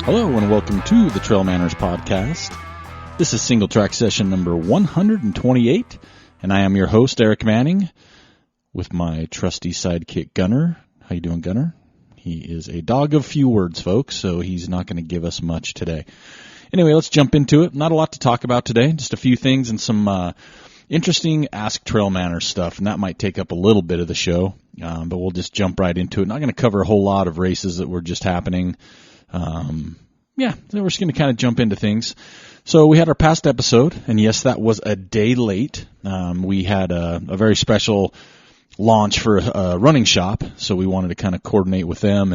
Hello and welcome to the TrailManners podcast. This is Singletrack Session number 128, and I am your host, Eric Manning, with my trusty sidekick, Gunner. How you doing, Gunner? He is a dog of few words, folks, so he's not going to give us much today. Anyway, let's jump into it. Not a lot to talk about today, just a few things and some interesting Ask TrailManners stuff, and that might take up a little bit of the show, but we'll just jump right into it. Not going to cover a whole lot of races that were just happening. So we're just going to kind of jump into things. So we had our past episode, and yes, that was a day late. We had a very special launch for a running shop, so we wanted to kind of coordinate with them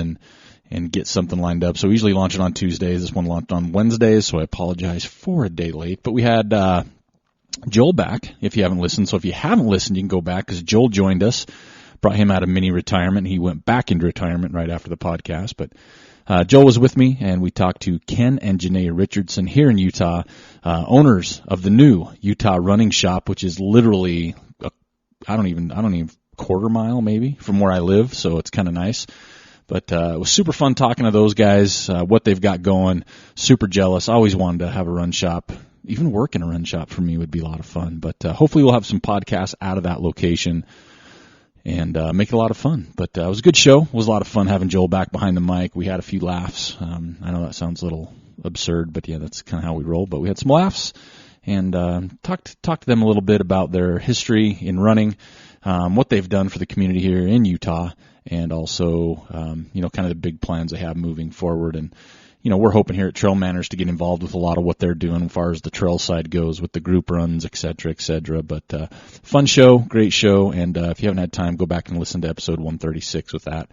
and get something lined up. So we usually launch it on Tuesdays. This one launched on Wednesdays, so I apologize for a day late. But we had Joel back, if you haven't listened. So if you haven't listened, you can go back, because Joel joined us, brought him out of mini retirement. He went back into retirement right after the podcast, but Joel was with me, and we talked to Ken and Janae Richardson here in Utah, owners of the new Utah running shop, which is literally, I don't even quarter mile maybe from where I live, so it's kind of nice. But it was super fun talking to those guys, what they've got going. Super jealous. I always wanted to have a run shop. Even work in a run shop for me would be a lot of fun. But hopefully we'll have some podcasts out of that location and make it a lot of fun. But it was a good show. It was a lot of fun having Joel back behind the mic. We had a few laughs. I know that sounds a little absurd, but yeah, that's kind of how we roll. But we had some laughs and talked to them a little bit about their history in running, what they've done for the community here in Utah, and also, kind of the big plans they have moving forward. And, we're hoping here at TrailManners to get involved with a lot of what they're doing as far as the trail side goes with the group runs, et cetera, et cetera. But fun show, great show, and if you haven't had time, go back and listen to episode 136 with that.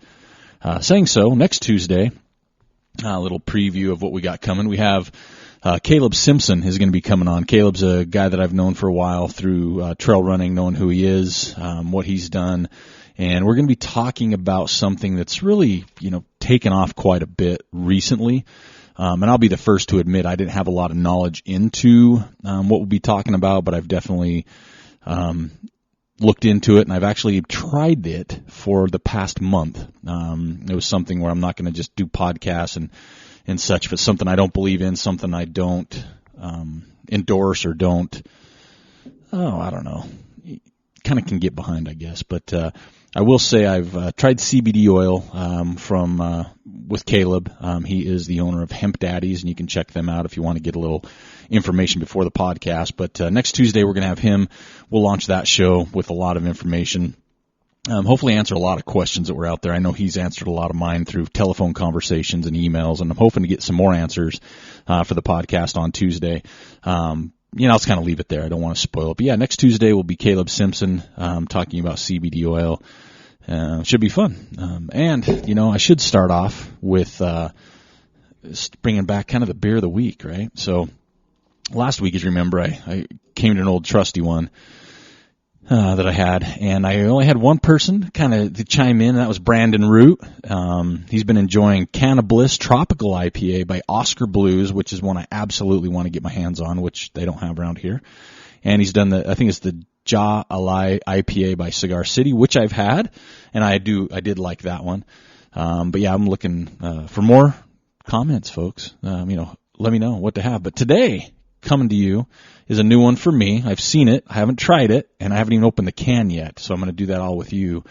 Saying so, next Tuesday, a little preview of what we got coming. We have Caleb Simpson is going to be coming on. Caleb's a guy that I've known for a while through trail running, knowing who he is, what he's done. And we're going to be talking about something that's really, taken off quite a bit recently. And I'll be the first to admit I didn't have a lot of knowledge into what we'll be talking about, but I've definitely looked into it, and I've actually tried it for the past month. It was something where I'm not going to just do podcasts and such, but something I don't believe in, something I don't endorse or don't, I don't know, kind of can get behind, I guess. But I will say I've tried CBD oil with Caleb. He is the owner of Hemp Daddies, and you can check them out if you want to get a little information before the podcast. But next Tuesday we're going to have him. We'll launch that show with a lot of information. Hopefully answer a lot of questions that were out there. I know he's answered a lot of mine through telephone conversations and emails, and I'm hoping to get some more answers for the podcast on Tuesday. Let's kind of leave it there. I don't want to spoil it. But yeah, next Tuesday will be Caleb Simpson talking about CBD oil. Should be fun. And I should start off with bringing back kind of the beer of the week, right? So last week, as you remember, I came to an old trusty one that I had, and I only had one person kind of to chime in, and that was Brandon Root. He's been enjoying Cannabis Tropical IPA by Oscar Blues, which is one I absolutely want to get my hands on, which they don't have around here. And he's done I think it's the Ja Alai IPA by Cigar City, which I've had, and I did like that one. But yeah, I'm looking for more comments, folks. Let me know what to have. But today, coming to you is a new one for me. I've seen it, I haven't tried it, and I haven't even opened the can yet, so I'm going to do that all with you.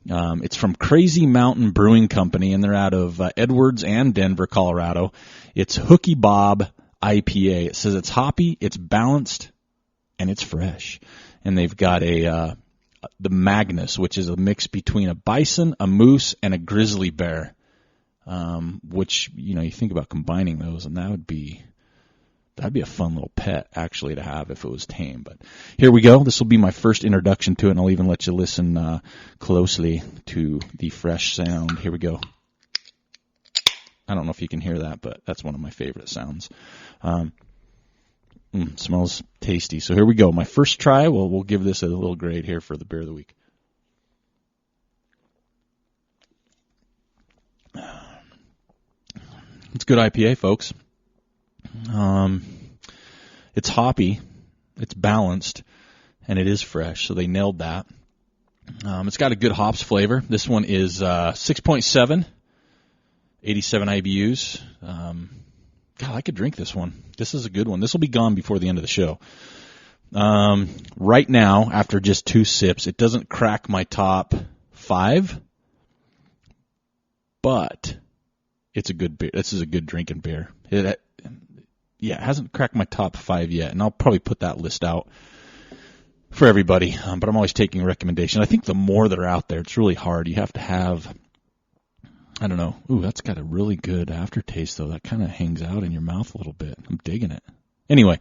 It's from Crazy Mountain Brewing Company, and they're out of Edwards and Denver, Colorado. It's Hookiebobb IPA. It says it's hoppy, it's balanced, and it's fresh. And they've got the Magnus, which is a mix between a bison, a moose, and a grizzly bear, which, you think about combining those, and that'd be a fun little pet, actually, to have if it was tame. But here we go. This will be my first introduction to it, and I'll even let you listen closely to the fresh sound. Here we go. I don't know if you can hear that, but that's one of my favorite sounds. Smells tasty. So here we go. My first try. We'll give this a little grade here for the beer of the week. It's good IPA, folks. It's hoppy, it's balanced, and it is fresh, so they nailed that. It's got a good hops flavor. This one is 6.7 87 IBUs. God, I could drink this one. This is a good one. This will be gone before the end of the show. Right now, after just 2 sips, it doesn't crack my top 5, but it's a good beer. This is a good drinking beer. It hasn't cracked my top 5 yet, and I'll probably put that list out for everybody, but I'm always taking recommendations. I think the more that are out there, it's really hard. You have to have, I don't know. Ooh, that's got a really good aftertaste, though. That kind of hangs out in your mouth a little bit. I'm digging it. Anyway,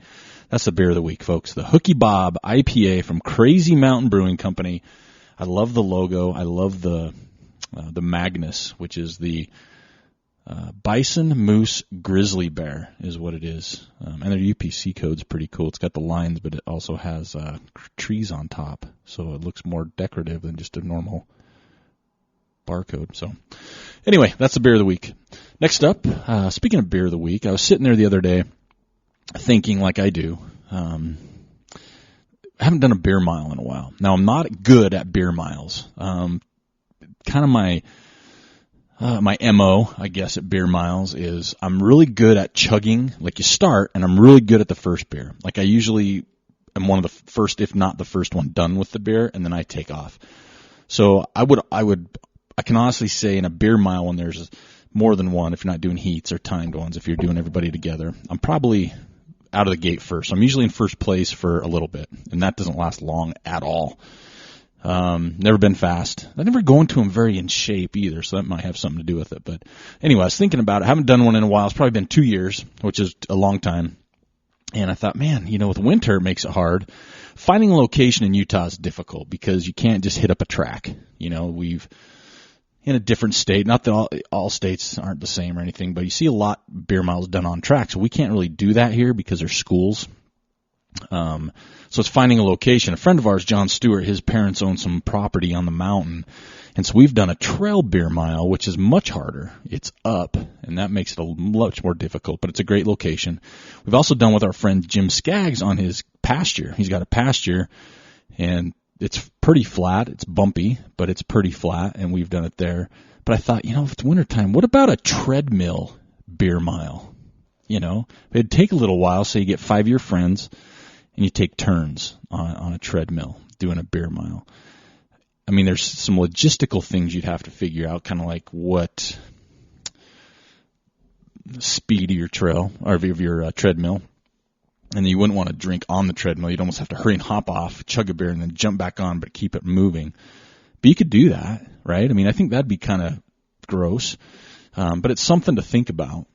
that's the beer of the week, folks. The Hookiebobb IPA from Crazy Mountain Brewing Company. I love the logo. I love the Magnus, which is the bison, moose, grizzly bear is what it is. And their UPC code's pretty cool. It's got the lines, but it also has trees on top, so it looks more decorative than just a normal barcode. So anyway, that's the beer of the week. Next up, speaking of beer of the week, I was sitting there the other day thinking, like I do, I haven't done a beer mile in a while. Now, I'm not good at beer miles. Kind of my MO, I guess, at beer miles is I'm really good at chugging. Like, you start, and I'm really good at the first beer. Like, I usually am one of the first, if not the first one, done with the beer, and then I take off. So I can honestly say in a beer mile, when there's more than one, if you're not doing heats or timed ones, if you're doing everybody together, I'm probably out of the gate first. I'm usually in first place for a little bit, and that doesn't last long at all. Never been fast. I never go into them very in shape either, so that might have something to do with it. But anyway, I was thinking about it. I haven't done one in a while. It's probably been 2 years, which is a long time. And I thought, man, with winter it makes it hard. Finding a location in Utah is difficult because you can't just hit up a track. We've in a different state. Not that all states aren't the same or anything, but you see a lot of beer miles done on tracks. So we can't really do that here because there's schools. So it's finding a location. A friend of ours, John Stewart, his parents own some property on the mountain. And so we've done a trail beer mile, which is much harder. It's up, and that makes it much more difficult, but it's a great location. We've also done with our friend Jim Skaggs on his pasture. He's got a pasture, and it's pretty flat. It's bumpy, but it's pretty flat, and we've done it there. But I thought, if it's wintertime, what about a treadmill beer mile? It'd take a little while, so you get 5 of your friends, and you take turns on a treadmill doing a beer mile. I mean, there's some logistical things you'd have to figure out, kind of like what speed of your trail or of your treadmill. And you wouldn't want to drink on the treadmill. You'd almost have to hurry and hop off, chug a beer, and then jump back on, but keep it moving. But you could do that, right? I mean, I think that'd be kind of gross, but it's something to think about.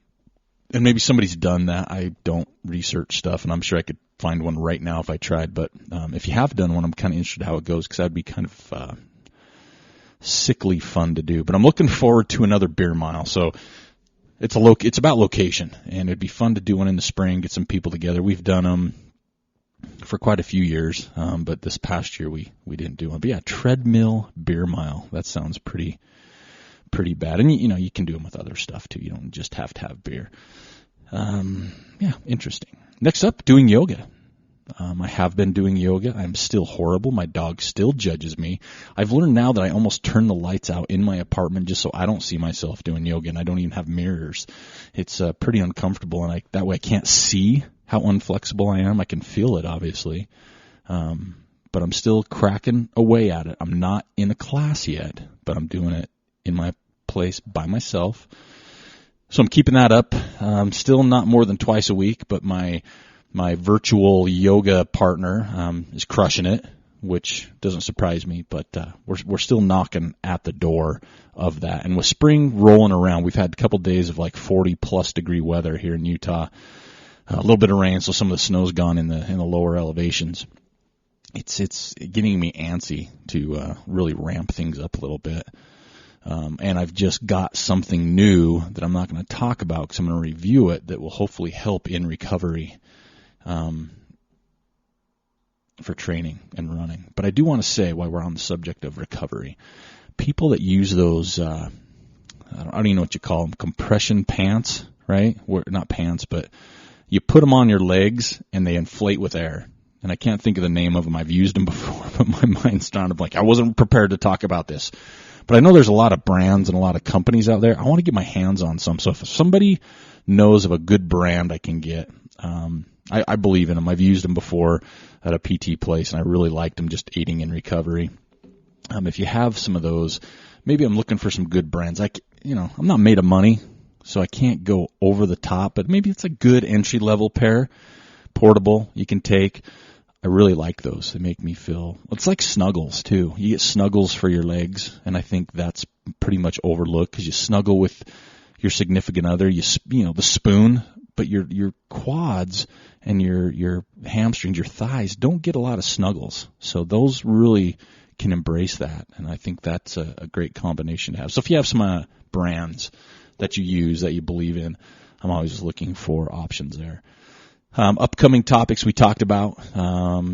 And maybe somebody's done that. I don't research stuff, and I'm sure I could find one right now if I tried. But if you have done one, I'm kind of interested how it goes because that'd be kind of sickly fun to do. But I'm looking forward to another beer mile. So it's about location, and it'd be fun to do one in the spring, get some people together. We've done them for quite a few years, but this past year we didn't do one. But yeah, treadmill beer mile. That sounds pretty bad. And you can do them with other stuff too. You don't just have to have beer. Yeah, interesting. Next up, doing yoga. I have been doing yoga. I'm still horrible. My dog still judges me. I've learned now that I almost turn the lights out in my apartment just so I don't see myself doing yoga, and I don't even have mirrors. It's pretty uncomfortable, and that way I can't see how unflexible I am. I can feel it, obviously, but I'm still cracking away at it. I'm not in a class yet, but I'm doing it in my place by myself. So I'm keeping that up. Still not more than twice a week, but my virtual yoga partner is crushing it, which doesn't surprise me. But we're still knocking at the door of that. And with spring rolling around, we've had a couple days of like 40-plus degree weather here in Utah. A little bit of rain, so some of the snow's gone in the lower elevations. It's getting me antsy to really ramp things up a little bit. And I've just got something new that I'm not going to talk about because I'm going to review it that will hopefully help in recovery for training and running. But I do want to say, while we're on the subject of recovery, people that use those, I don't even know what you call them, compression pants, right? Not pants, but you put them on your legs and they inflate with air. And I can't think of the name of them. I've used them before, but my mind's drawn up like I wasn't prepared to talk about this. But I know there's a lot of brands and a lot of companies out there. I want to get my hands on some. So if somebody knows of a good brand I can get, I believe in them. I've used them before at a PT place, and I really liked them just aiding in recovery. If you have some of those, maybe I'm looking for some good brands. I'm not made of money, so I can't go over the top, but maybe it's a good entry-level pair, portable, you can take. I really like those. They make me feel, it's like snuggles too. You get snuggles for your legs, and I think that's pretty much overlooked because you snuggle with your significant other, the spoon, but your quads and your hamstrings, your thighs don't get a lot of snuggles. So those really can embrace that, and I think that's a great combination to have. So if you have some brands that you use that you believe in, I'm always looking for options there. Upcoming topics we talked about,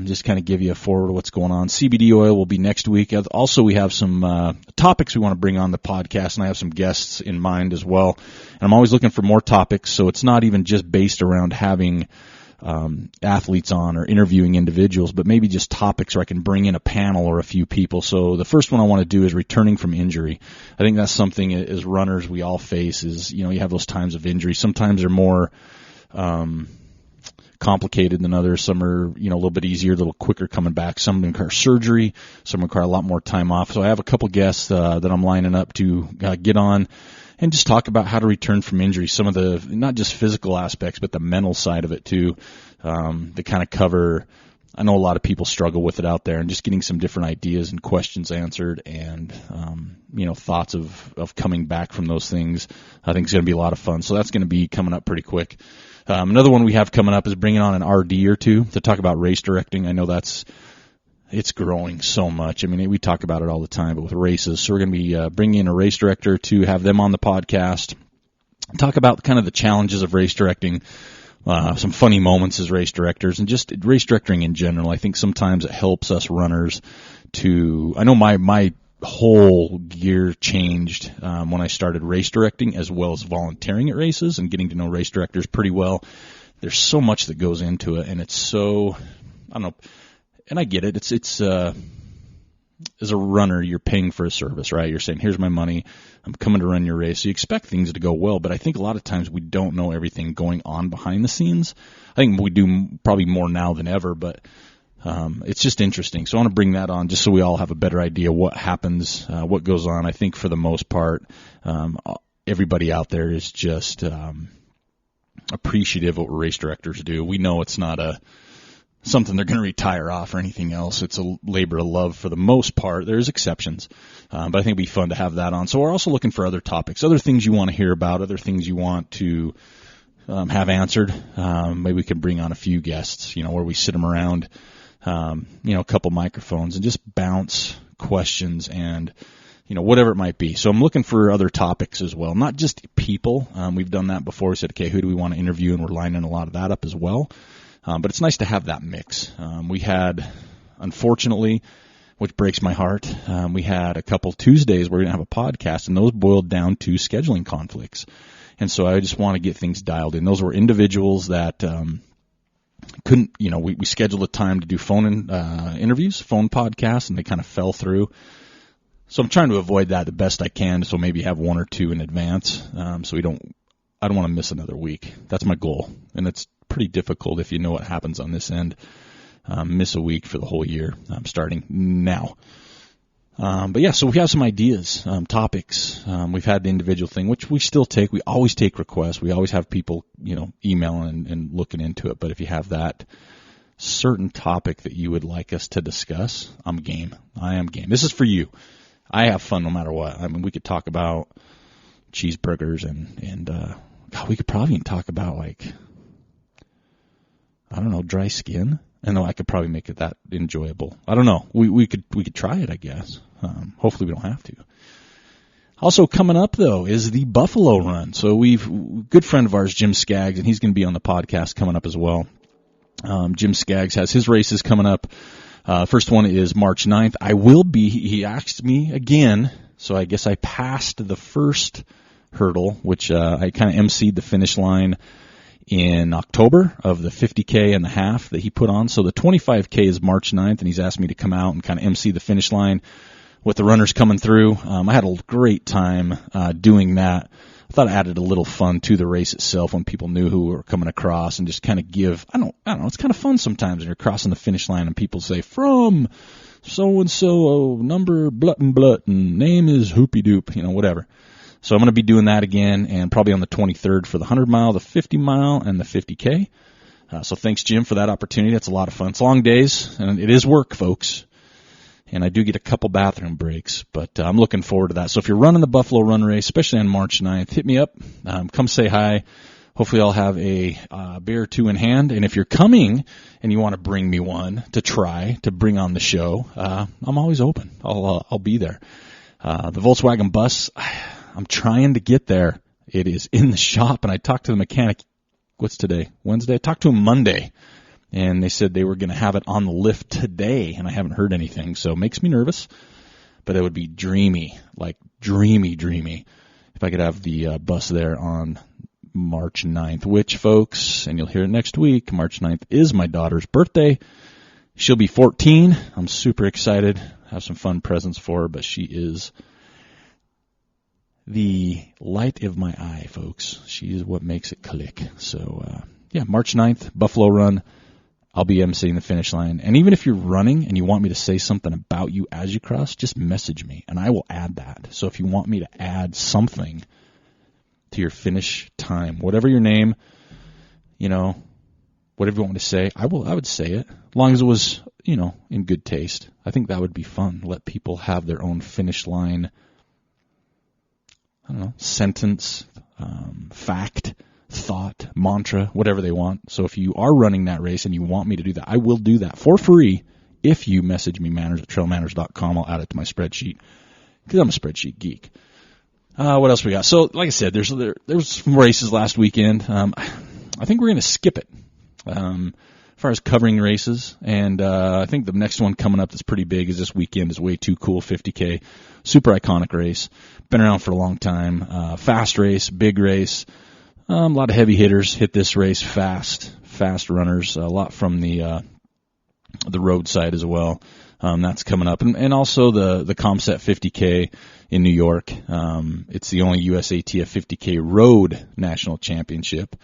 just kind of give you a forward of what's going on. CBD oil will be next week. Also, we have some topics we want to bring on the podcast, and I have some guests in mind as well. And I'm always looking for more topics, so it's not even just based around having athletes on or interviewing individuals, but maybe just topics where I can bring in a panel or a few people. So the first one I want to do is returning from injury. I think that's something as runners we all face is, you have those times of injury. Sometimes they're more complicated than others. Some are, a little bit easier, a little quicker coming back. Some require surgery. Some require a lot more time off. So I have a couple guests that I'm lining up to get on and just talk about how to return from injury. Some of the, not just physical aspects, but the mental side of it too. To kind of cover, I know a lot of people struggle with it out there, and just getting some different ideas and questions answered and, thoughts of coming back from those things, I think is going to be a lot of fun. So that's going to be coming up pretty quick. Another one we have coming up is bringing on an RD or two to talk about race directing. I know it's growing so much. I mean, we talk about it all the time, but with races. So we're going to be bringing in a race director to have them on the podcast, talk about kind of the challenges of race directing, some funny moments as race directors, and just race directing in general. I think sometimes it helps us runners to, I know my whole gear changed when I started race directing as well as volunteering at races and getting to know race directors pretty well. There's so much that goes into it, and it's so, I don't know, and I get it. It's as a runner, you're paying for a service, right? You're saying, here's my money, I'm coming to run your race. So you expect things to go well, but I think a lot of times we don't know everything going on behind the scenes. I think we do probably more now than ever, but it's just interesting. So I want to bring that on just so we all have a better idea what happens, what goes on. I think for the most part, everybody out there is just appreciative of what race directors do. We know it's not something they're going to retire off or anything else. It's a labor of love for the most part. There's exceptions, but I think it'd be fun to have that on. So we're also looking for other topics, other things you want to hear about, other things you want to have answered. Maybe we can bring on a few guests, where we sit them around, a couple microphones and just bounce questions and, whatever it might be. So I'm looking for other topics as well, not just people. We've done that before. We said, okay, who do we want to interview? And we're lining a lot of that up as well. But it's nice to have that mix. We had, unfortunately, which breaks my heart, we had a couple Tuesdays where we didn't have a podcast, and those boiled down to scheduling conflicts. And so I just want to get things dialed in. Those were individuals that couldn't, we scheduled a time to do phone interviews, phone podcasts, and they kind of fell through. So I'm trying to avoid that the best I can, so maybe have one or two in advance, so I don't want to miss another week. That's my goal, and it's pretty difficult if you know what happens on this end. Miss a week for the whole year. I'm starting now. But yeah, so we have some ideas, topics. We've had the individual thing, which we still take. We always take requests. We always have people, emailing and looking into it. But if you have that certain topic that you would like us to discuss, I'm game. I am game. This is for you. I have fun no matter what. I mean, we could talk about cheeseburgers and God, we could probably even talk about dry skin. And I could probably make it that enjoyable. I don't know. We could try it, I guess. Hopefully we don't have to. Also coming up though is the Buffalo Run. So good friend of ours, Jim Skaggs, and he's going to be on the podcast coming up as well. Jim Skaggs has his races coming up. First one is March 9th. He asked me again, so I guess I passed the first hurdle, which I kind of emceed the finish line in October of the 50K and the half that he put on. So the 25K is March 9th, and he's asked me to come out and kind of MC the finish line. with the runners coming through. I had a great time doing that. I thought it added a little fun to the race itself when people knew who were coming across, and just kind of give, I don't know, it's kind of fun sometimes when you're crossing the finish line and people say, from so-and-so, number Blutton, name is Hoopy Doop, whatever. So I'm going to be doing that again, and probably on the 23rd for the 100-mile, the 50-mile, and the 50K. So thanks, Jim, for that opportunity. That's a lot of fun. It's long days, and it is work, folks. And I do get a couple bathroom breaks, but I'm looking forward to that. So if you're running the Buffalo Run Race, especially on March 9th, hit me up. Come say hi. Hopefully I'll have a beer or two in hand. And if you're coming and you want to bring me one to try to bring on the show, I'm always open. I'll be there. The Volkswagen bus, I'm trying to get there. It is in the shop, and I talked to the mechanic. What's today? Wednesday? I talked to him Monday. And they said they were going to have it on the lift today, and I haven't heard anything, so it makes me nervous. But it would be dreamy, like dreamy, if I could have the bus there on March 9th, which, folks, and you'll hear it next week, March 9th is my daughter's birthday. She'll be 14. I'm super excited. Have some fun presents for her, but she is the light of my eye, folks. She is what makes it click. So, March 9th, Buffalo Run. I'll be emceeing the finish line. And even if you're running and you want me to say something about you as you cross, just message me, and I will add that. So if you want me to add something to your finish time, whatever your name, whatever you want me to say, I would say it, as long as it was, in good taste. I think that would be fun. Let people have their own finish line, sentence, fact, thought, mantra, whatever they want. So if you are running that race and you want me to do that, I will do that for free if you message me, manners@trailmanners.com. I'll add it to my spreadsheet because I'm a spreadsheet geek. What else we got? So like I said, there was some races last weekend. I think we're going to skip it as far as covering races. And I think the next one coming up that's pretty big is this weekend is Way Too Cool 50K. Super iconic race. Been around for a long time. Fast race, big race. A lot of heavy hitters hit this race, fast runners, a lot from the roadside as well. That's coming up. And also the ComSet 50K in New York. It's the only USATF 50K road national championship.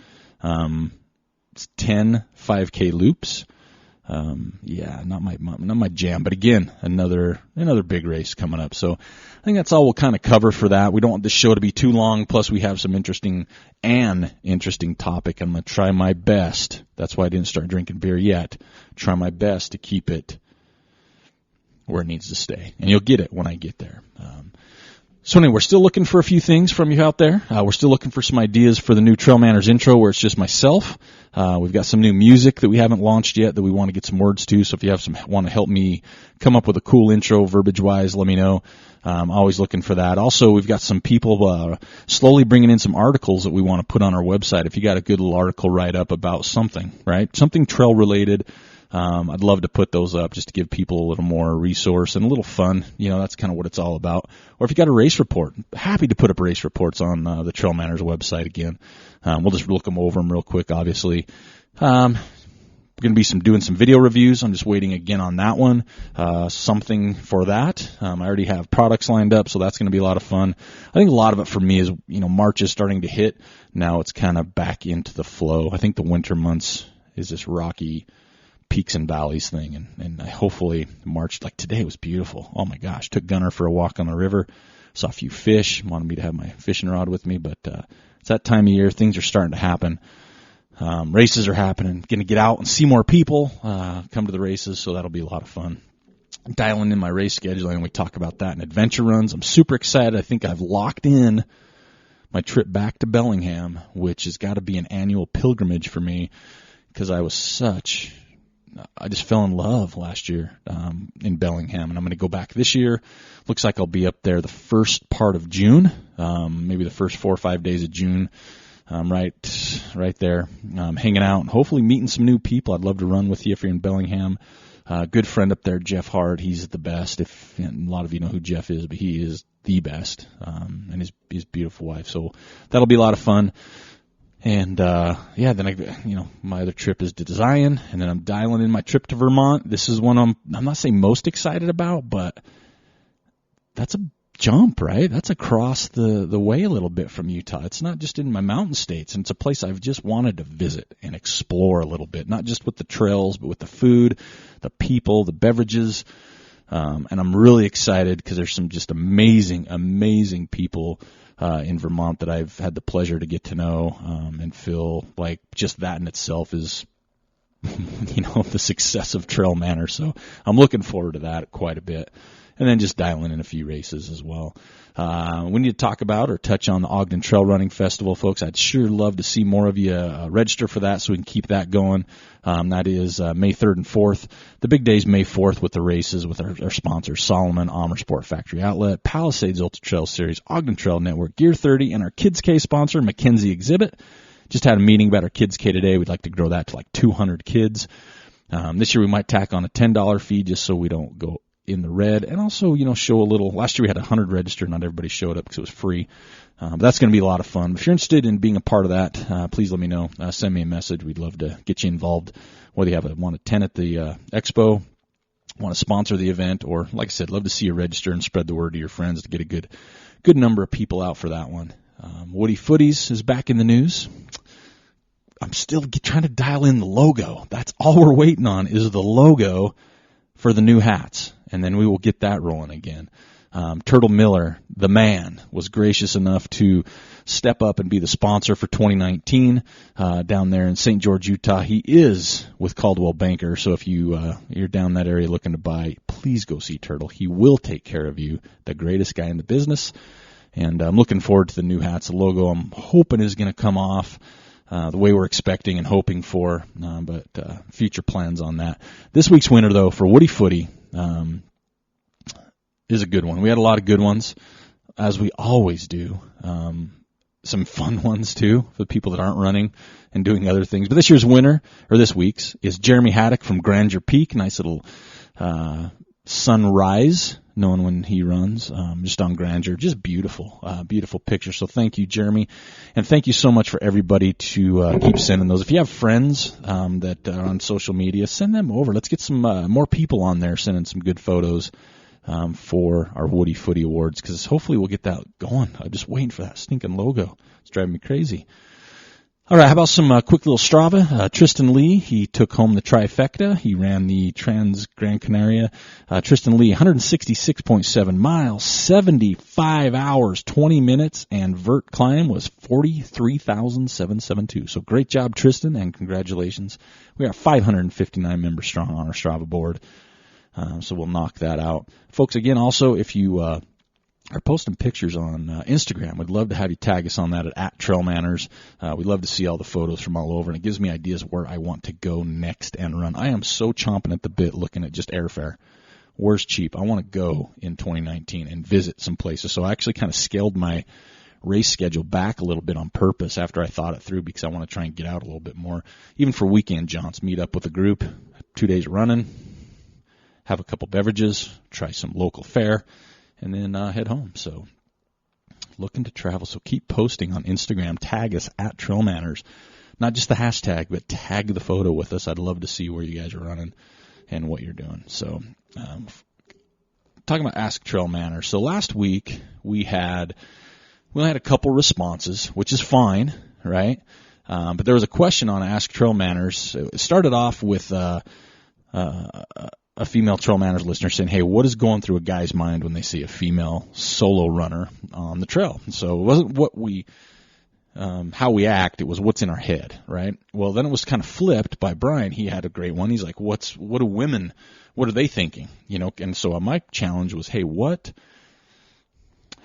It's 10 5K loops. Not my jam, but again, another big race coming up. So I think that's all we'll kind of cover for that. We don't want this show to be too long. Plus we have some interesting topic. I'm going to try my best. That's why I didn't start drinking beer yet. Try my best to keep it where it needs to stay. And you'll get it when I get there. So anyway, we're still looking for a few things from you out there. We're still looking for some ideas for the new Trail Manners intro where it's just myself. We've got some new music that we haven't launched yet that we want to get some words to. So if you want to help me come up with a cool intro verbiage-wise, let me know. I'm always looking for that. Also, we've got some people slowly bringing in some articles that we want to put on our website. If you got a good little article write-up about something, right? Something trail-related. I'd love to put those up just to give people a little more resource and a little fun. That's kind of what it's all about. Or if you got a race report, happy to put up race reports on the Trail Manners website again. We'll just look them over them real quick, obviously. We're going to be doing some video reviews. I'm just waiting again on that one. Something for that. I already have products lined up, so that's going to be a lot of fun. I think a lot of it for me is, March is starting to hit. Now it's kind of back into the flow. I think the winter months is this rocky peaks and valleys thing, and hopefully March, like today, was beautiful. Oh my gosh, took Gunner for a walk on the river, saw a few fish, wanted me to have my fishing rod with me, but it's that time of year, things are starting to happen. Races are happening, going to get out and see more people, come to the races, so that'll be a lot of fun. I'm dialing in my race scheduling, and we talk about that in adventure runs. I'm super excited. I think I've locked in my trip back to Bellingham, which has got to be an annual pilgrimage for me, because I just fell in love last year in Bellingham, and I'm going to go back this year. Looks like I'll be up there the first part of June, maybe the first 4 or 5 days of June, right there, hanging out and hopefully meeting some new people. I'd love to run with you if you're in Bellingham. Good friend up there, Jeff Hart. He's the best. A lot of you know who Jeff is, but he is the best, and his beautiful wife. So that'll be a lot of fun. And, then my other trip is to Zion, and then I'm dialing in my trip to Vermont. This is one I'm not saying most excited about, but a jump, right? That's across the way a little bit from Utah. It's not just in my mountain states, and it's a place I've just wanted to visit and explore a little bit, not just with the trails, but with the food, the people, the beverages. And I'm really excited because there's some just amazing people in Vermont that I've had the pleasure to get to know, and feel like just that in itself is, the success of TrailManners. So I'm looking forward to that quite a bit. And then just dialing in a few races as well. We need to talk about or touch on the Ogden Trail Running Festival, folks. I'd sure love to see more of you register for that so we can keep that going. That is May 3rd and 4th. The big day is May 4th with the races with our sponsors, Solomon, Amer Sport Factory Outlet, Palisades Ultra Trail Series, Ogden Trail Network, Gear 30, and our Kids K sponsor, Mackenzie Exhibit. Just had a meeting about our Kids K today. We'd like to grow that to like 200 kids. This year we might tack on a $10 fee just so we don't go in the red, and also, show a little. Last year we had 100 registered, not everybody showed up because it was free. But that's going to be a lot of fun. If you're interested in being a part of that, please let me know. Send me a message. We'd love to get you involved, whether you want to attend at the expo, want to sponsor the event, or, like I said, love to see you register and spread the word to your friends to get a good number of people out for that one. WDYFTY is back in the news. I'm still trying to dial in the logo. That's all we're waiting on is the logo for the new hats, and then we will get that rolling again. Turtle Miller, the man, was gracious enough to step up and be the sponsor for 2019 down there in St. George, Utah. He is with Caldwell Banker, so if you're down that area looking to buy, please go see Turtle. He will take care of you, the greatest guy in the business, and I'm looking forward to the new hats. The logo I'm hoping is going to come off the way we're expecting and hoping for, but future plans on that. This week's winner, though, for WDYFTY is a good one. We had a lot of good ones, as we always do. Some fun ones, too, for the people that aren't running and doing other things. But this week's, is Jeremy Haddock from Granduer Peak. Nice little sunrise, knowing when he runs, just on Granduer. Just beautiful picture. So thank you, Jeremy. And thank you so much for everybody to keep sending those. If you have friends that are on social media, send them over. Let's get some more people on there sending some good photos for our WDYFTY Awards, because hopefully we'll get that going. I'm just waiting for that stinking logo. It's driving me crazy. All right, how about some quick little Strava? Tristan Lee, he took home the trifecta. He ran the Trans Gran Canaria. Tristan Lee, 166.7 miles, 75 hours, 20 minutes, and vert climb was 43,772. So great job, Tristan, and congratulations. We are 559 members strong on our Strava board, so we'll knock that out. Folks, again, also, if you are posting pictures on Instagram, we'd love to have you tag us on that at TrailManners. We'd love to see all the photos from all over, and it gives me ideas where I want to go next and run. I am so chomping at the bit looking at just airfare. Where's cheap? I want to go in 2019 and visit some places. So I actually kind of scaled my race schedule back a little bit on purpose after I thought it through, because I want to try and get out a little bit more, even for weekend jaunts. Meet up with a group, 2 days of running, have a couple beverages, try some local fare, and then head home. So looking to travel. So keep posting on Instagram. Tag us at TrailManners. Not just the hashtag, but tag the photo with us. I'd love to see where you guys are running and what you're doing. So talking about Ask TrailManners. So last week we only had a couple responses, which is fine, right? But there was a question on Ask TrailManners. It started off with a female TrailManners listener saying, hey, what is going through a guy's mind when they see a female solo runner on the trail? And so it wasn't how we act, it was what's in our head, right? Well, then it was kind of flipped by Brian. He had a great one. He's like, what are they thinking? And so my challenge was, hey, what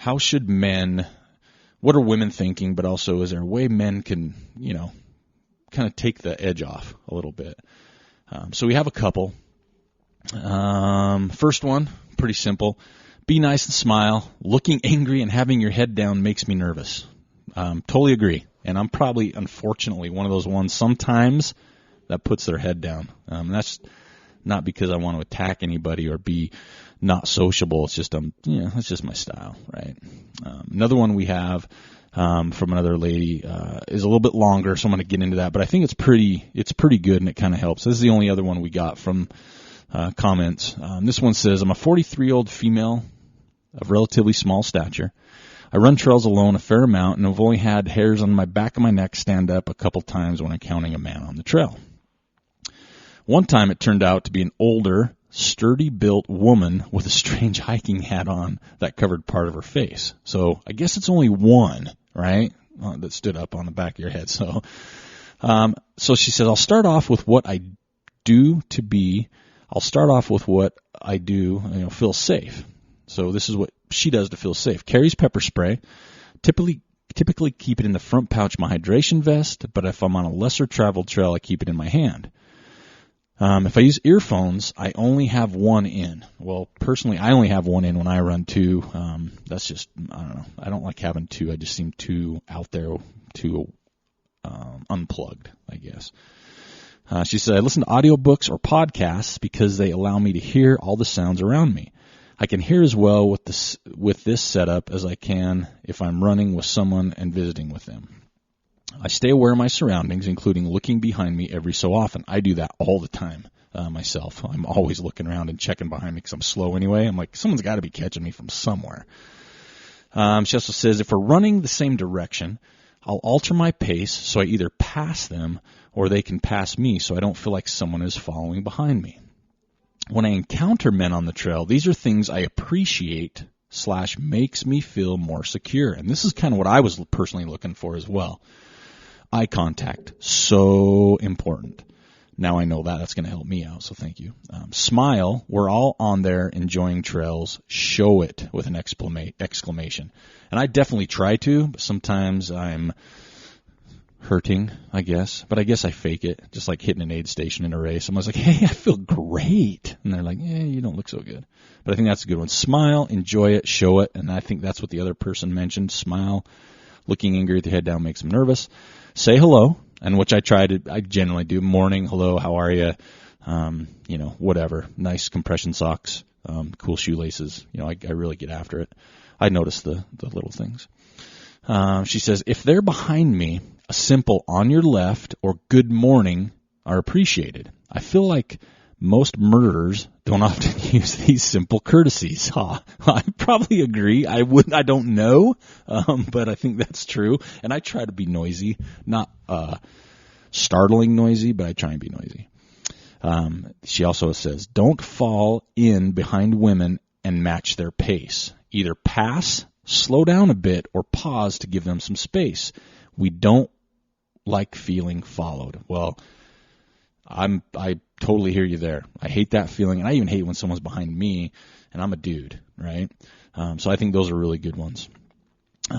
are women thinking, but also is there a way men can, kind of take the edge off a little bit? So we have a couple. First one, pretty simple. Be nice and smile. Looking angry and having your head down makes me nervous. Totally agree. And I'm probably, unfortunately, one of those ones sometimes that puts their head down. That's not because I want to attack anybody or be not sociable. It's just, that's just my style, right? Another one we have from another lady is a little bit longer, so I'm going to get into that. But I think it's pretty good, and it kind of helps. This is the only other one we got from comments. This one says, I'm a 43-year-old female of relatively small stature. I run trails alone a fair amount, and I've only had hairs on my back of my neck stand up a couple times when encountering a man on the trail. One time it turned out to be an older, sturdy-built woman with a strange hiking hat on that covered part of her face. So I guess it's only one, right, that stood up on the back of your head. So she said, I'll start off with what I do, feel safe. So this is what she does to feel safe. Carries pepper spray. Typically keep it in the front pouch of my hydration vest, but if I'm on a lesser traveled trail, I keep it in my hand. If I use earphones, I only have one in. Well, personally, I only have one in when I run two. That's just, I don't know. I don't like having two. I just seem too out there, too unplugged, I guess. She said, I listen to audiobooks or podcasts because they allow me to hear all the sounds around me. I can hear as well with this setup as I can if I'm running with someone and visiting with them. I stay aware of my surroundings, including looking behind me every so often. I do that all the time myself. I'm always looking around and checking behind me because I'm slow anyway. I'm like, someone's got to be catching me from somewhere. She also says, if we're running the same direction, I'll alter my pace so I either pass them or they can pass me so I don't feel like someone is following behind me. When I encounter men on the trail, these are things I appreciate / makes me feel more secure. And this is kind of what I was personally looking for as well. Eye contact, so important. Now I know that. That's going to help me out, so thank you. Smile. We're all on there enjoying trails. Show it with an exclamation. And I definitely try to, but sometimes I'm hurting, I guess. But I guess I fake it, just like hitting an aid station in a race. I'm always like, hey, I feel great. And they're like, you don't look so good. But I think that's a good one. Smile, enjoy it, show it. And I think that's what the other person mentioned. Smile. Looking angry with your head down makes them nervous. Say hello, and which I generally do. Morning, hello, how are you? Whatever. Nice compression socks, cool shoelaces. I really get after it. I notice the little things. She says, if they're behind me, a simple on your left or good morning are appreciated. I feel like most murderers don't often use these simple courtesies. I probably agree. I don't know, but I think that's true. And I try to be noisy, not startling noisy, but I try and be noisy. She also says, don't fall in behind women and match their pace. Either pass, slow down a bit, or pause to give them some space. We don't like feeling followed. Well, I totally hear you there. I hate that feeling, and I even hate when someone's behind me, and I'm a dude, right? So I think those are really good ones.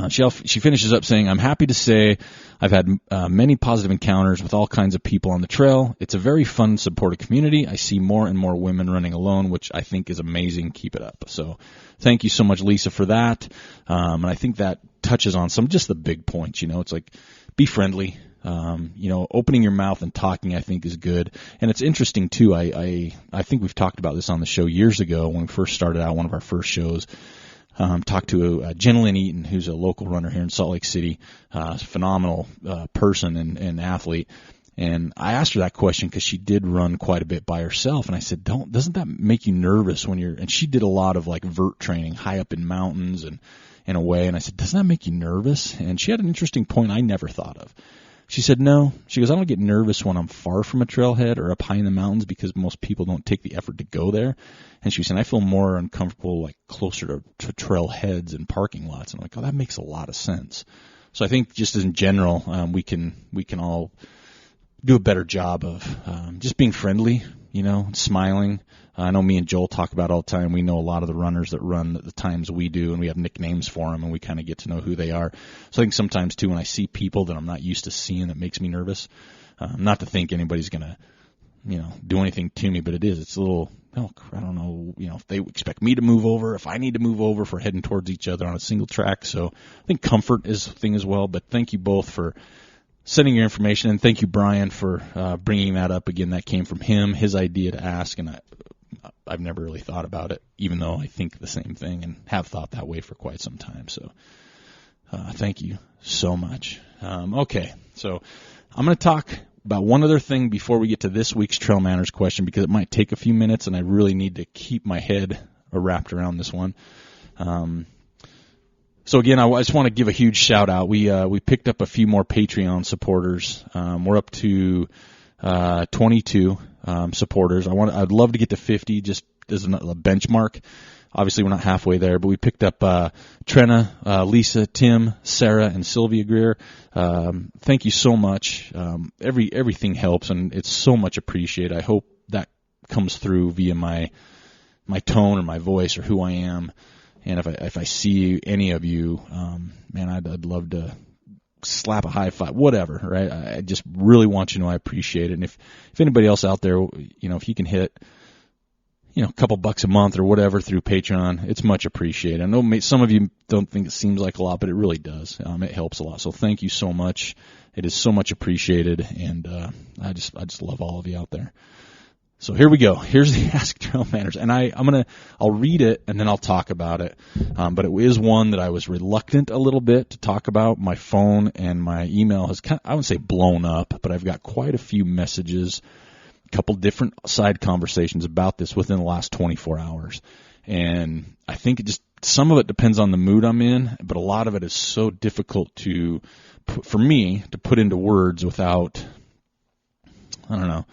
She finishes up saying, I'm happy to say I've had many positive encounters with all kinds of people on the trail. It's a very fun, supportive community. I see more and more women running alone, which I think is amazing. Keep it up. So thank you so much, Lisa, for that. And I think that touches on just the big points. It's like, be friendly. Opening your mouth and talking, I think, is good. And it's interesting, too. I think we've talked about this on the show years ago when we first started out, one of our first shows. Talked to Jenilyn Eaton, who's a local runner here in Salt Lake City, phenomenal person and athlete. And I asked her that question because she did run quite a bit by herself. And I said, doesn't that make you nervous when and she did a lot of like vert training high up in mountains and in a way. And I said, doesn't that make you nervous? And she had an interesting point I never thought of. She said, no. She goes, I don't get nervous when I'm far from a trailhead or up high in the mountains because most people don't take the effort to go there. And she was saying, I feel more uncomfortable like closer to trailheads and parking lots. And I'm like, oh, that makes a lot of sense. So I think just in general, we can all do a better job of just being friendly, smiling. I know me and Joel talk about all the time. We know a lot of the runners that run at the times we do, and we have nicknames for them, and we kind of get to know who they are. So I think sometimes, too, when I see people that I'm not used to seeing, that makes me nervous. Not to think anybody's going to, do anything to me, but it is. It's a little, I don't know, if they expect me to move over, if I need to move over if we're heading towards each other on a single track. So I think comfort is a thing as well. But thank you both for sending your information, and thank you, Brian, for bringing that up again. That came from him, his idea to ask, and I've never really thought about it, even though I think the same thing and have thought that way for quite some time. So thank you so much. Okay, so I'm going to talk about one other thing before we get to this week's TrailManners question, because it might take a few minutes, and I really need to keep my head wrapped around this one. So again, I just want to give a huge shout out. We picked up a few more Patreon supporters. We're up to 22 supporters. I'd love to get to 50 just as a benchmark. Obviously, we're not halfway there, but we picked up Trenna, Lisa, Tim, Sarah, and Sylvia Greer. Thank you so much. Everything helps, and it's so much appreciated. I hope that comes through via my tone or my voice or who I am. And if I see any of you, man, I'd love to slap a high five, whatever, right? I just really want you to know I appreciate it. And if anybody else out there, if you can hit, a couple bucks a month or whatever through Patreon, it's much appreciated. I know some of you don't think it seems like a lot, but it really does. It helps a lot. So thank you so much. It is so much appreciated, and I just love all of you out there. So here we go. Here's the Ask TrailManners, and I'll read it and then I'll talk about it. But it is one that I was reluctant a little bit to talk about. My phone and my email has I wouldn't say blown up, but I've got quite a few messages, a couple different side conversations about this within the last 24 hours. And I think some of it depends on the mood I'm in, but a lot of it is so difficult for me to put into words without, I don't know,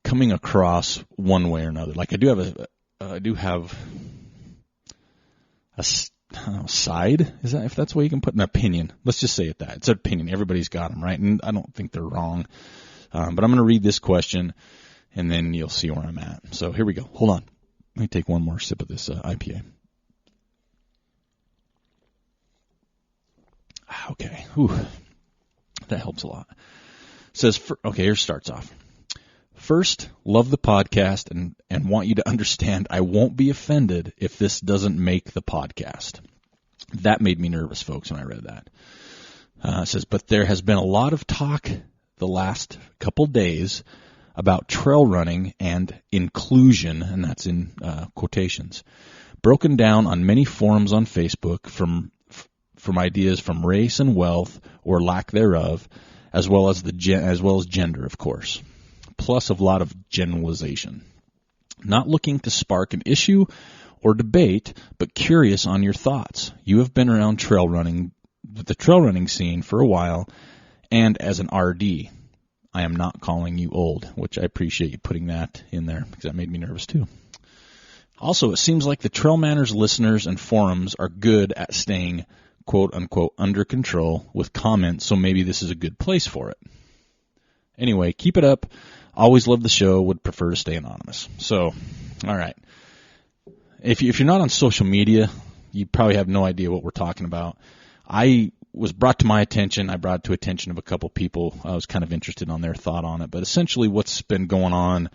coming across one way or another. Like I do have a side. Is that, if that's the way you can put an opinion? Let's just say it that. It's an opinion. Everybody's got them, right? And I don't think they're wrong. But I'm going to read this question, and then you'll see where I'm at. So here we go. Hold on. Let me take one more sip of this IPA. Okay. Whew. That helps a lot. It says, here starts off. First, love the podcast and want you to understand I won't be offended if this doesn't make the podcast. That made me nervous, folks, when I read that. It says, but there has been a lot of talk the last couple days about trail running and inclusion, and that's in quotations, broken down on many forums on Facebook from ideas from race and wealth or lack thereof, as well as gender, of course. Plus a lot of generalization. Not looking to spark an issue or debate, but curious on your thoughts. You have been around the trail running scene for a while, and as an RD, I am not calling you old, which I appreciate you putting that in there because that made me nervous too. Also, it seems like the TrailManners listeners and forums are good at staying quote unquote under control with comments, so maybe this is a good place for it. Anyway, keep it up. Always love the show. Would prefer to stay anonymous. So, all right. If you're not on social media, you probably have no idea what we're talking about. I was brought to my attention. I brought it to attention of a couple people. I was kind of interested on their thought on it. But essentially what's been going on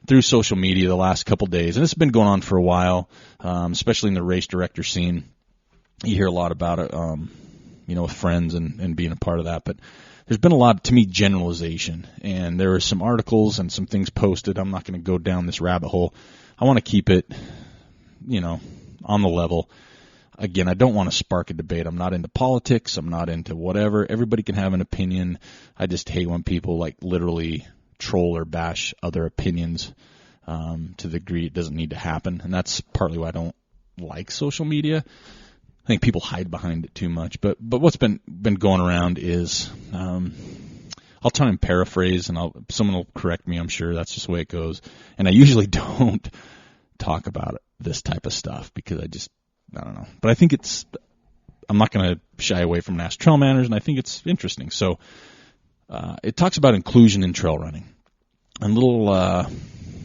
through social media the last couple days, and it's been going on for a while, especially in the race director scene. You hear a lot about it, with friends and being a part of that. But there's been a lot, to me, generalization, and there are some articles and some things posted. I'm not going to go down this rabbit hole. I want to keep it, on the level. Again, I don't want to spark a debate. I'm not into politics. I'm not into whatever. Everybody can have an opinion. I just hate when people literally troll or bash other opinions to the degree it doesn't need to happen, and that's partly why I don't like social media. I think people hide behind it too much, but what's been going around is, I'll try and paraphrase, and someone will correct me. I'm sure that's just the way it goes. And I usually don't talk about this type of stuff because I don't know. But I think I'm not going to shy away from Ask TrailManners, and I think it's interesting. So it talks about inclusion in trail running. A little, I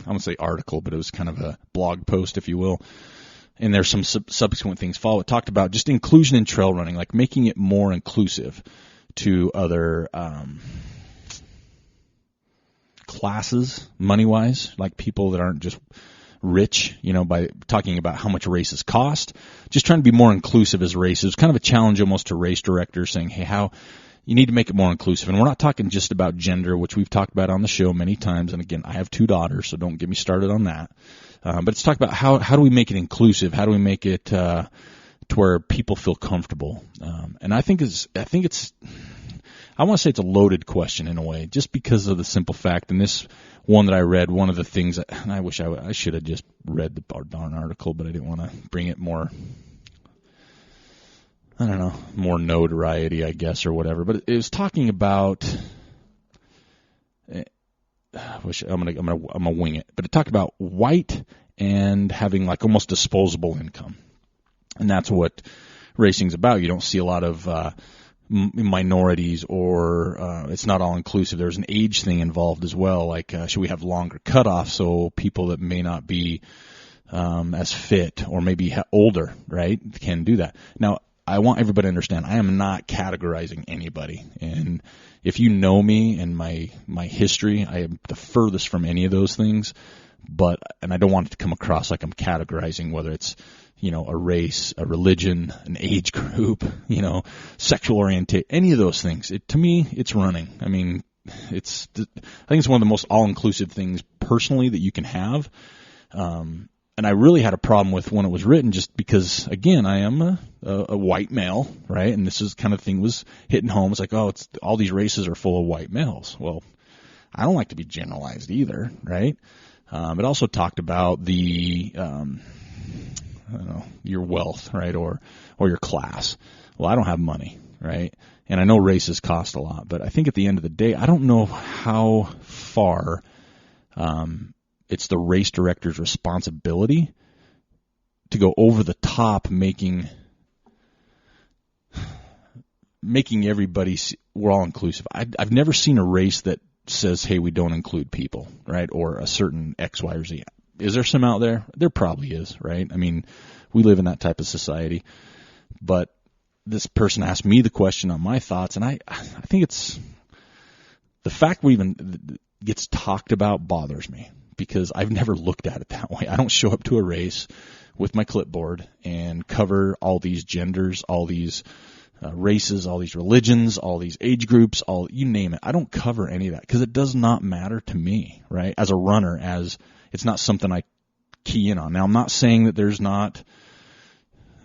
won't say article, but it was kind of a blog post, if you will. And there's some subsequent things follow. It talked about just inclusion in trail running, like making it more inclusive to other classes, money-wise, like people that aren't just rich, by talking about how much races cost. Just trying to be more inclusive as races. Kind of a challenge almost to race directors saying, hey, how you need to make it more inclusive. And we're not talking just about gender, which we've talked about on the show many times. And again, I have 2 daughters, so don't get me started on that. But it's talked about how do we make it inclusive? How do we make it to where people feel comfortable? And I want to say it's a loaded question in a way, just because of the simple fact. And this one that I read, one of the things, and I wish I should have just read the darn article, but I didn't want to bring it more I don't know, more notoriety, I guess, or whatever. But it was talking about. I'm gonna wing it, but it talked about white and having like almost disposable income, and that's what racing's about. You don't see a lot of minorities, or it's not all inclusive. There's an age thing involved as well. Like, should we have longer cutoffs so people that may not be as fit or maybe older, right, can do that? Now, I want everybody to understand I am not categorizing anybody. And if you know me and my history, I am the furthest from any of those things. And I don't want it to come across like I'm categorizing whether it's, a race, a religion, an age group, sexual orientation, any of those things. To me, it's running. I mean, I think it's one of the most all-inclusive things personally that you can have. And I really had a problem with when it was written just because, again, I am a white male, right? And this is kind of thing was hitting home. It's like, all these races are full of white males. Well, I don't like to be generalized either, right? It also talked about the, your wealth, right? Or your class. Well, I don't have money, right? And I know races cost a lot, but I think at the end of the day, I don't know how far, it's the race director's responsibility to go over the top, making everybody we're all inclusive. I've never seen a race that says, hey, we don't include people, right? Or a certain X, Y, or Z. Is there some out there? There probably is, right? I mean, we live in that type of society. But this person asked me the question on my thoughts, and I think it's the fact we even gets talked about bothers me. Because I've never looked at it that way. I don't show up to a race with my clipboard and cover all these genders, all these races, all these religions, all these age groups, you name it. I don't cover any of that because it does not matter to me, right? As a runner, it's not something I key in on. Now, I'm not saying that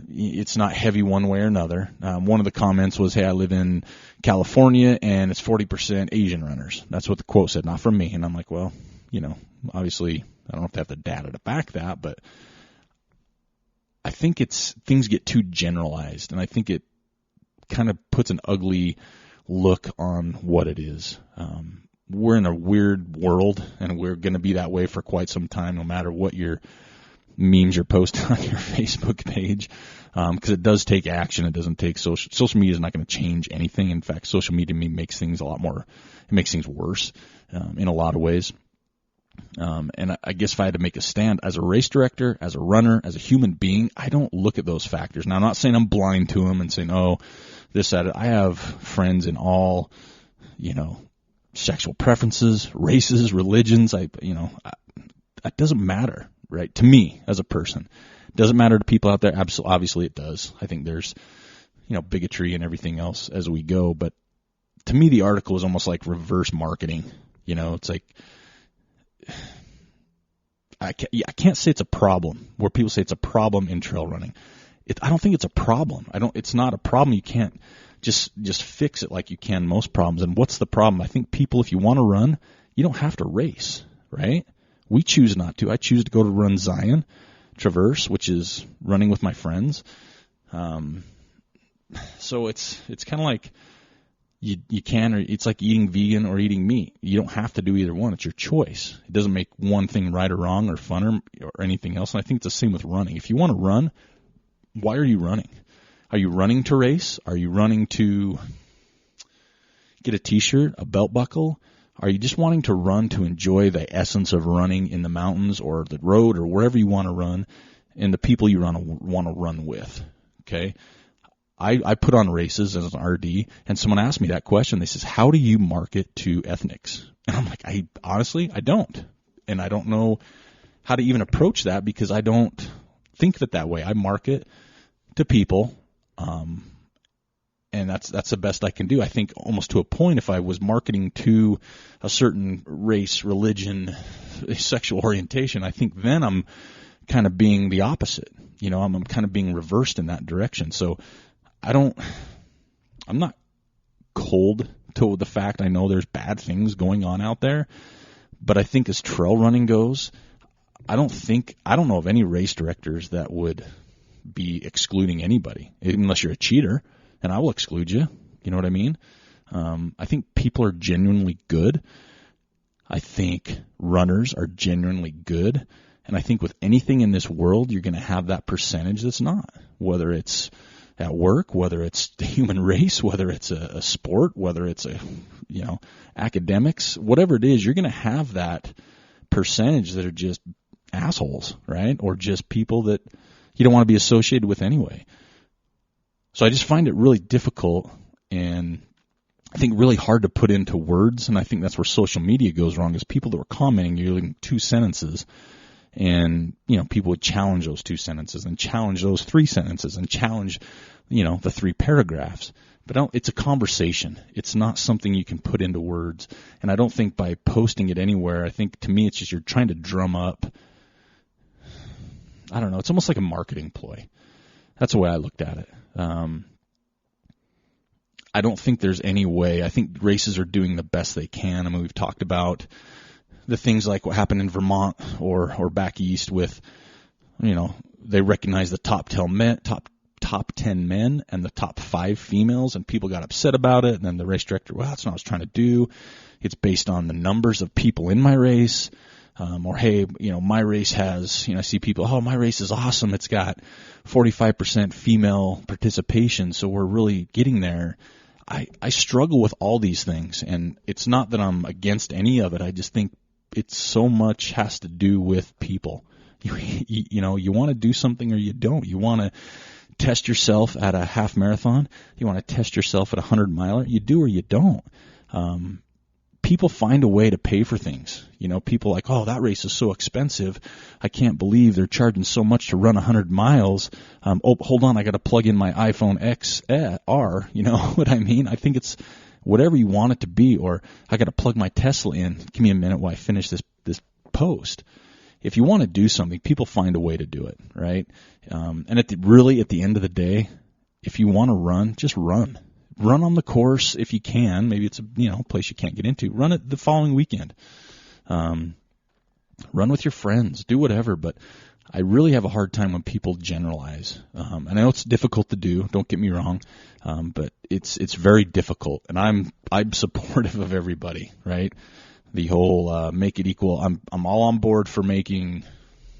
it's not heavy one way or another. One of the comments was, hey, I live in California and it's 40% Asian runners. That's what the quote said, not from me. And I'm like, well, obviously, I don't have to have the data to back that, but I think things get too generalized, and I think it kind of puts an ugly look on what it is. We're in a weird world, and we're going to be that way for quite some time, no matter what your memes you're posting on your Facebook page, because it does take action. It doesn't take social media is not going to change anything. In fact, social media makes things worse in a lot of ways. And I guess if I had to make a stand as a race director, as a runner, as a human being, I don't look at those factors. Now, I'm not saying I'm blind to them and saying, this, that. I have friends in all, sexual preferences, races, religions. It doesn't matter, right? To me as a person, it doesn't matter to people out there. Absolutely, obviously it does. I think there's, bigotry and everything else as we go. But to me, the article is almost like reverse marketing. It's like, I can't say it's a problem where people say it's a problem in trail running. I don't think it's a problem. It's not a problem. You can't just fix it like you can most problems. And what's the problem? I think people, if you want to run, you don't have to race, right? We choose not to. I choose to go to run Zion Traverse, which is running with my friends. So it's kind of like you can, or it's like eating vegan or eating meat. You don't have to do either one. It's your choice. It doesn't make one thing right or wrong or fun or anything else. And I think it's the same with running. If you want to run, why are you running? Are you running to race? Are you running to get a t-shirt, a belt buckle? Are you just wanting to run to enjoy the essence of running in the mountains or the road or wherever you want to run and the people you want to run with? Okay. I put on races as an RD, and someone asked me that question. They says, how do you market to ethnics? And I'm like, I don't. And I don't know how to even approach that because I don't think that way. I market to people, and that's the best I can do. I think almost to a point, if I was marketing to a certain race, religion, sexual orientation, I think then I'm kind of being the opposite. I'm kind of being reversed in that direction. So I'm not cold to the fact I know there's bad things going on out there, but I think as trail running goes, I don't know of any race directors that would be excluding anybody unless you're a cheater, and I will exclude you. You know what I mean? I think people are genuinely good. I think runners are genuinely good. And I think with anything in this world, you're going to have that percentage that's not, whether it's at work, whether it's the human race, whether it's a sport, whether it's academics, whatever it is, you're going to have that percentage that are just assholes, right? Or just people that you don't want to be associated with anyway. So I just find it really difficult and I think really hard to put into words. And I think that's where social media goes wrong, is people that were commenting, you're using 2 sentences. And, people would challenge those 2 sentences and challenge those 3 sentences and challenge, the 3 paragraphs. But it's a conversation. It's not something you can put into words. And I don't think by posting it anywhere, I think to me it's just you're trying to drum up, I don't know, it's almost like a marketing ploy. That's the way I looked at it. I don't think there's any way. I think races are doing the best they can. I mean, we've talked about the things like what happened in Vermont or back east with, they recognize the top 10 men and the top 5 females, and people got upset about it. And then the race director, well, that's not what I was trying to do. It's based on the numbers of people in my race. Or, hey, my race has, I see people, oh, my race is awesome. It's got 45% female participation, so we're really getting there. I struggle with all these things, and it's not that I'm against any of it. I just think it's so much has to do with people. You want to do something or you don't. You want to test yourself at a half marathon. You want to test yourself at a 100-miler. You do or you don't. People find a way to pay for things. People like, oh, that race is so expensive. I can't believe they're charging so much to run 100 miles. Oh, hold on, I got to plug in my iPhone XR. You know what I mean? I think it's whatever you want it to be, or I got to plug my Tesla in. Give me a minute while I finish this post. If you want to do something, people find a way to do it, right? And at the end of the day, if you want to run, just run. Run on the course if you can. Maybe it's a place you can't get into. Run it the following weekend. Run with your friends. Do whatever. But I really have a hard time when people generalize. And I know it's difficult to do. Don't get me wrong. But it's very difficult. And I'm supportive of everybody, right? The whole make it equal. I'm all on board for making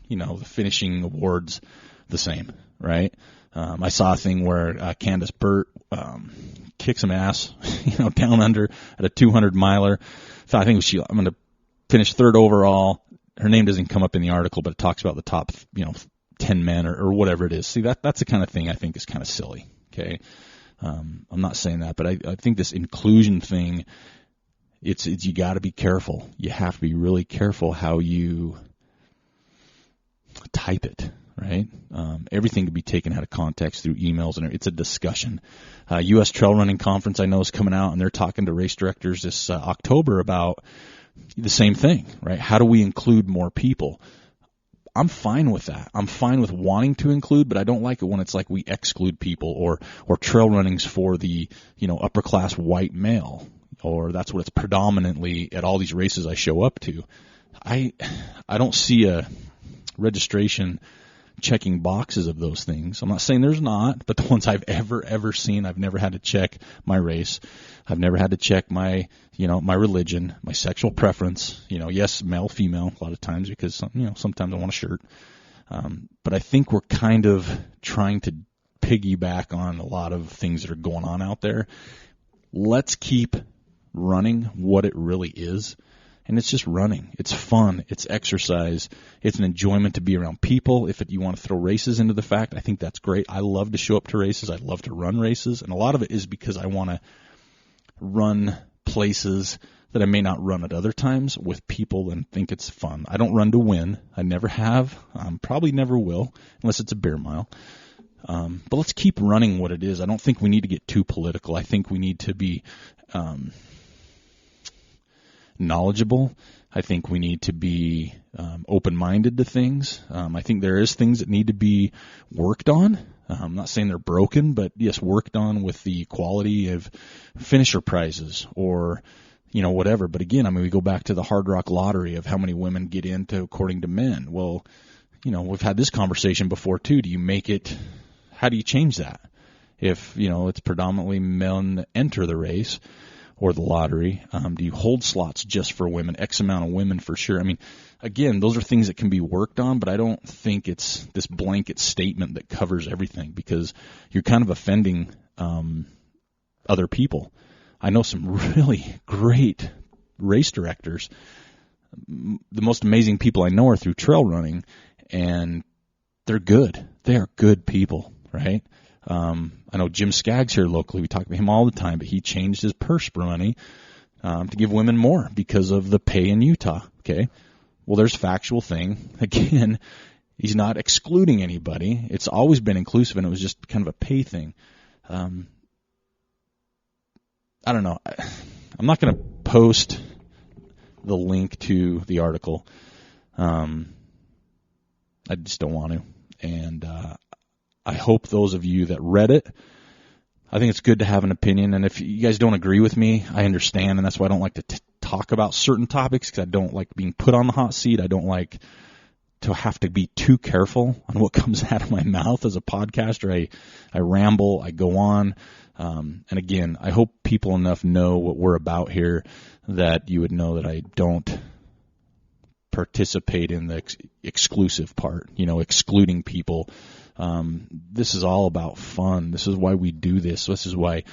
the finishing awards the same, right? I saw a thing where Candace Burt kicked some ass, down under at a 200-miler. So I think I'm going to finish 3rd overall. Her name doesn't come up in the article, but it talks about the top, 10 men or whatever it is. See, that's the kind of thing I think is kind of silly. Okay, I'm not saying that, but I think this inclusion thing, it's you got to be careful. You have to be really careful how you type it. Right? Everything can be taken out of context through emails, and it's a discussion. U.S. Trail Running Conference, I know, is coming out, and they're talking to race directors this October about the same thing, right? How do we include more people? I'm fine with that. I'm fine with wanting to include, but I don't like it when it's like we exclude people or trail running's for the, upper class white male, or that's what it's predominantly at all these races I show up to. I don't see a registration checking boxes of those things. I'm not saying there's not, but the ones I've ever seen, I've never had to check my race. I've never had to check my, my religion, my sexual preference. Yes, male, female, a lot of times because, sometimes I want a shirt. But I think we're kind of trying to piggyback on a lot of things that are going on out there. Let's keep running what it really is. And it's just running. It's fun. It's exercise. It's an enjoyment to be around people. If you want to throw races into the fact, I think that's great. I love to show up to races. I love to run races. And a lot of it is because I want to run places that I may not run at other times with people and think it's fun. I don't run to win. I never have. Probably never will, unless it's a bear mile. But let's keep running what it is. I don't think we need to get too political. I think we need to be knowledgeable. I think we need to be open-minded to things. I think there is things that need to be worked on. I'm not saying they're broken, but yes, worked on with the quality of finisher prizes or whatever. But again, we go back to the Hard Rock Lottery of how many women get into according to men. Well, we've had this conversation before too. Do you make it how do you change that? If, it's predominantly men that enter the race or the lottery, do you hold slots just for women, X amount of women for sure? I mean, again, those are things that can be worked on, but I don't think it's this blanket statement that covers everything, because you're kind of offending other people. I know some really great race directors. The most amazing people I know are through trail running, and they're good. They are good people, right? I know Jim Skaggs here locally. We talk about him all the time, but he changed his purse money to give women more because of the pay in Utah. Okay, well, there's a factual thing. Again, he's not excluding anybody. It's always been inclusive, and it was just kind of a pay thing. I don't know. I'm not going to post the link to the article. I just don't want to. And I hope those of you that read it, I think it's good to have an opinion. And if you guys don't agree with me, I understand. And that's why I don't like to talk about certain topics, because I don't like being put on the hot seat. I don't like to have to be too careful on what comes out of my mouth as a podcaster. I ramble, I go on. And again, I hope people enough know what we're about here that you would know that I don't participate in the exclusive part, excluding people. This is all about fun. This is why we do this. This is why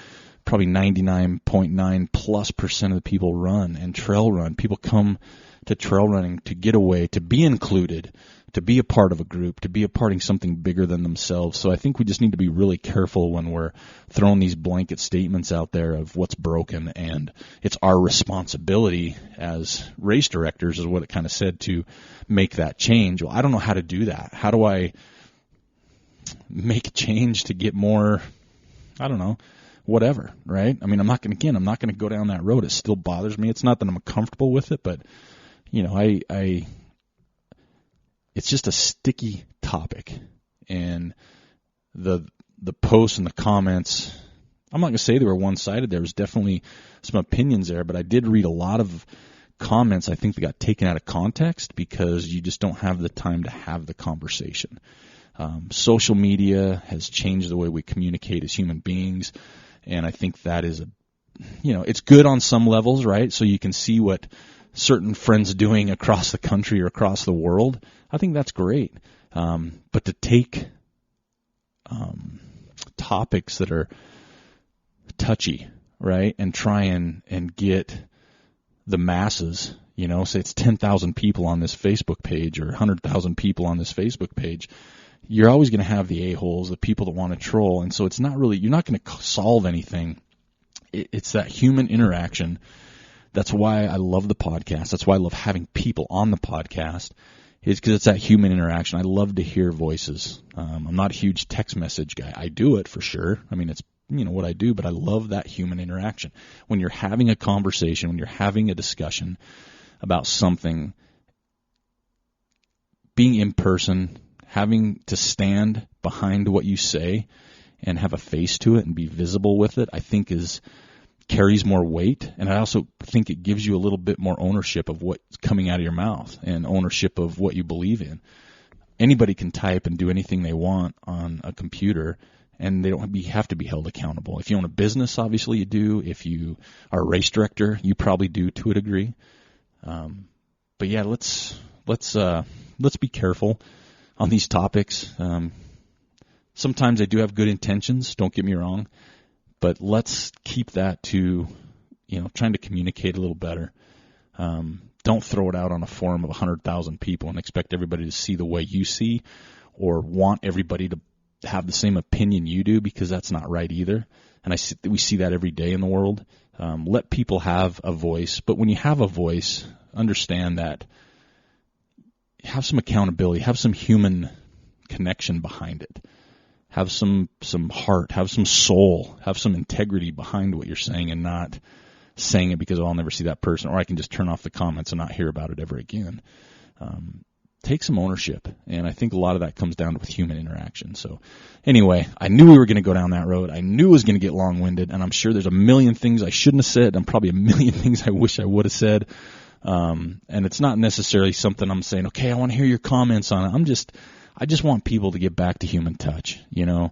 probably 99.9+% of the people run and trail run. People come to trail running to get away, to be included, to be a part of a group, to be a part of something bigger than themselves. So I think we just need to be really careful when we're throwing these blanket statements out there of what's broken, and it's our responsibility as race directors, is what it kind of said, to make that change. Well, I don't know how to do that. How do I make a change to get more, I don't know, whatever, right? I mean, I'm not going to go down that road. It still bothers me. It's not that I'm comfortable with it, but it's just a sticky topic, and the posts and the comments, I'm not going to say they were one-sided. There was definitely some opinions there, but I did read a lot of comments I think that got taken out of context because you just don't have the time to have the conversation. Social media has changed the way we communicate as human beings, and I think that is it's good on some levels, right? So you can see what certain friends doing across the country or across the world. I think that's great. But to take topics that are touchy, right, and try and get the masses, say it's 10,000 people on this Facebook page or 100,000 people on this Facebook page, you're always going to have the a-holes, the people that want to troll. And so it's not really, you're not going to solve anything. It's that human interaction. That's why I love the podcast. That's why I love having people on the podcast, is because it's that human interaction. I love to hear voices. I'm not a huge text message guy. I do it for sure. I mean, it's what I do, but I love that human interaction. When you're having a conversation, when you're having a discussion about something, being in person, having to stand behind what you say and have a face to it and be visible with it, I think carries more weight, and I also think it gives you a little bit more ownership of what's coming out of your mouth and ownership of what you believe in. Anybody can type and do anything they want on a computer, and they don't have to be held accountable. If you own a business, obviously you do. If you are a race director, you probably do to a degree. But yeah, let's be careful on these topics. Sometimes I do have good intentions, don't get me wrong. But let's keep that to, trying to communicate a little better. Don't throw it out on a forum of 100,000 people and expect everybody to see the way you see, or want everybody to have the same opinion you do, because that's not right either. And we see that every day in the world. Let people have a voice, but when you have a voice, understand that have some accountability, have some human connection behind it. Have some heart, have some soul, have some integrity behind what you're saying, and not saying it because I'll never see that person, or I can just turn off the comments and not hear about it ever again. Take some ownership, and I think a lot of that comes down with human interaction. So anyway, I knew we were going to go down that road. I knew it was going to get long-winded, and I'm sure there's a million things I shouldn't have said, and probably a million things I wish I would have said. And it's not necessarily something I'm saying, okay, I want to hear your comments on it. I just want people to get back to human touch, and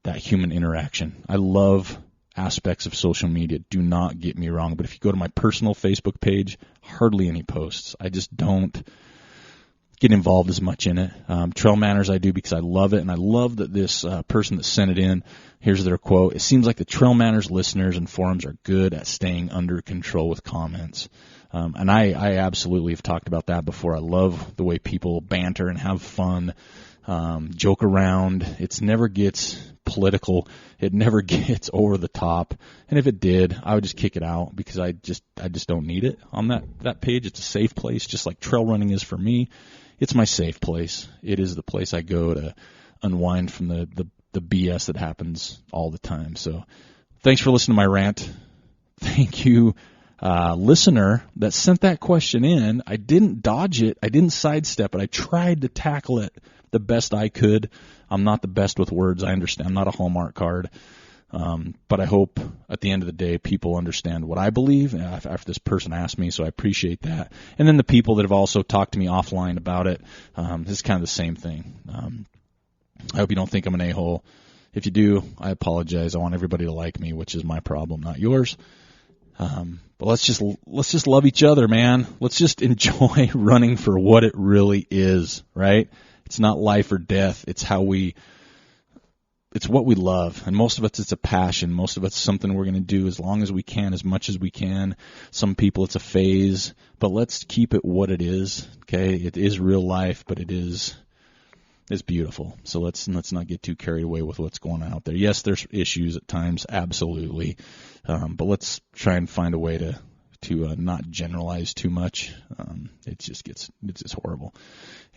that human interaction. I love aspects of social media. Do not get me wrong, but if you go to my personal Facebook page, hardly any posts. I just don't get involved as much in it. TrailManners I do because I love it, and I love that this person that sent it in, here's their quote: "It seems like the TrailManners listeners and forums are good at staying under control with comments." And I absolutely have talked about that before. I love the way people banter and have fun, joke around. It never gets political. It never gets over the top. And if it did, I would just kick it out because I just don't need it on that page. It's a safe place, just like trail running is for me. It's my safe place. It is the place I go to unwind from the BS that happens all the time. So thanks for listening to my rant. Thank you, listener that sent that question in. I didn't dodge it. I didn't sidestep it. I tried to tackle it the best I could. I'm not the best with words. I understand. I'm not a Hallmark card. But I hope at the end of the day people understand what I believe after this person asked me, so I appreciate that. And then the people that have also talked to me offline about it, this is kind of the same thing. I hope you don't think I'm an a-hole. If you do, I apologize. I want everybody to like me, which is my problem, not yours. But let's just love each other, man. Let's just enjoy running for what it really is, right? It's not life or death. It's what we love. And most of us, it's a passion. Most of us, something we're going to do as long as we can, as much as we can. Some people, it's a phase. But let's keep it what it is, okay? It is real life, but it's beautiful. So let's not get too carried away with what's going on out there. Yes, there's issues at times, absolutely. But let's try and find a way to not generalize too much. It's just horrible.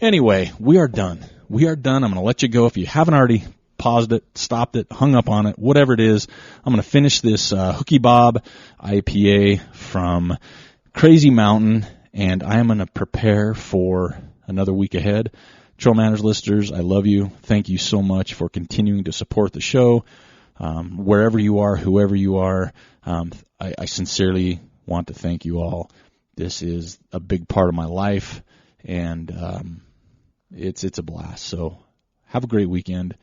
Anyway, we are done. I'm going to let you go. If you haven't already paused it, stopped it, hung up on it, whatever it is, I'm going to finish this Hookiebobb IPA from Crazy Mountain, and I am going to prepare for another week ahead. TrailManners listeners, I love you. Thank you so much for continuing to support the show. Wherever you are, whoever you are, I sincerely want to thank you all. This is a big part of my life, and it's a blast. So have a great weekend.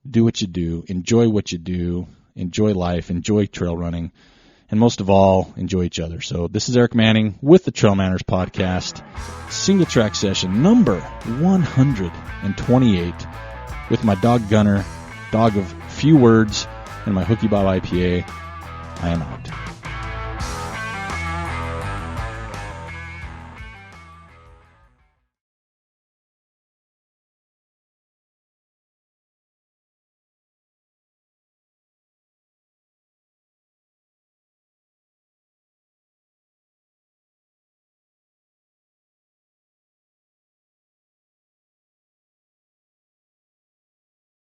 Do what you do. Enjoy what you do. Enjoy life. Enjoy trail running. And most of all, enjoy each other. So this is Eric Manning with the TrailManners podcast, Singletrack Session number 128 with my dog Gunner, dog of few words, and my Hookiebobb IPA. I am out.